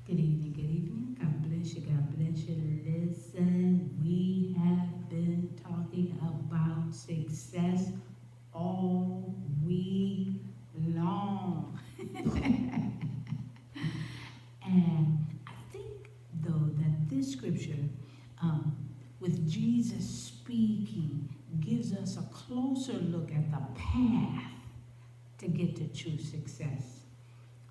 Good evening, good evening. God bless you, God bless you. Listen, we have been talking about success all week long. And I think, though, that this scripture, with Jesus speaking, gives us a closer look at the path to get to true success.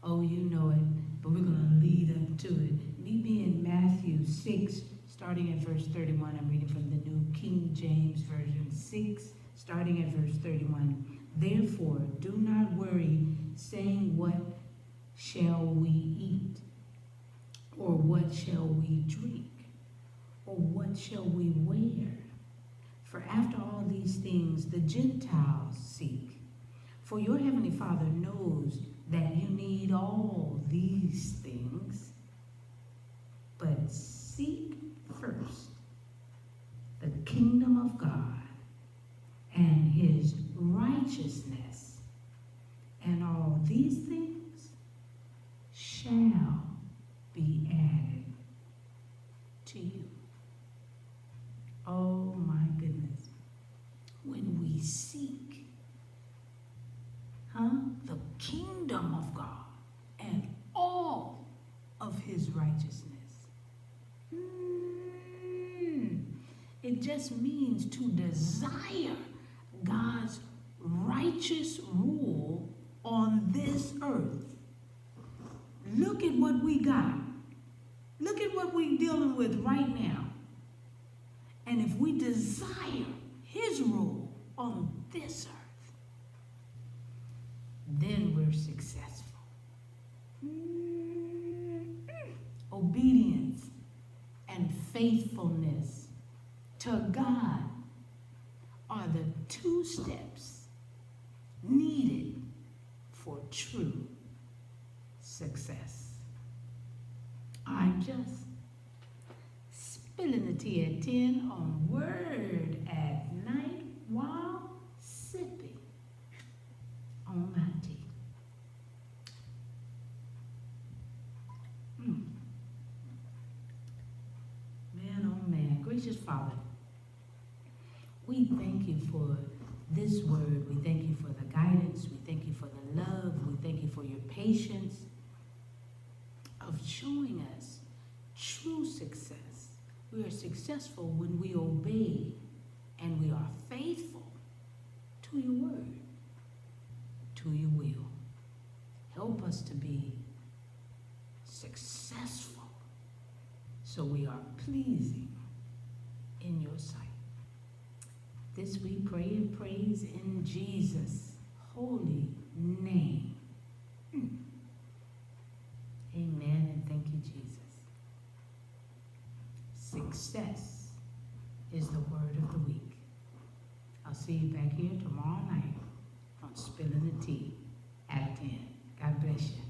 Oh, you know it, but we're going to lead up to it. Meet me in Matthew 6, starting at verse 31. I'm reading from the New King James Version. 6, starting at verse 31. Therefore, do not worry, saying, what shall we eat? Or what shall we drink? Or what shall we wear? For after all these things the Gentiles seek. For your heavenly Father knows that you need all these things. But seek first the kingdom of God and his righteousness, and all these things shall be added to you. Oh my goodness. When we seek the kingdom of God and all of his righteousness, it just means to desire God's righteous rule on this earth. Look at what we got. Look at what we're dealing with right now. And if we desire his rule on this earth, then we're successful. Obedience and faithfulness to God are the two steps needed for true success. I'm just spilling the tea at 10 on Word at Night while sipping on my tea. Man, oh man, gracious Father, we thank you for this word. We thank you for the guidance. We thank you for the love. We thank you for your patience of showing us true success. We are successful when we obey and we are faithful to your word, to your will. Help us to be successful so we are pleasing in your sight. This we pray and praise in Jesus' holy name. Amen, and thank you, Jesus. Success is the word of the week. I'll see you back here tomorrow night on Spilling the Tea at 10. God bless you.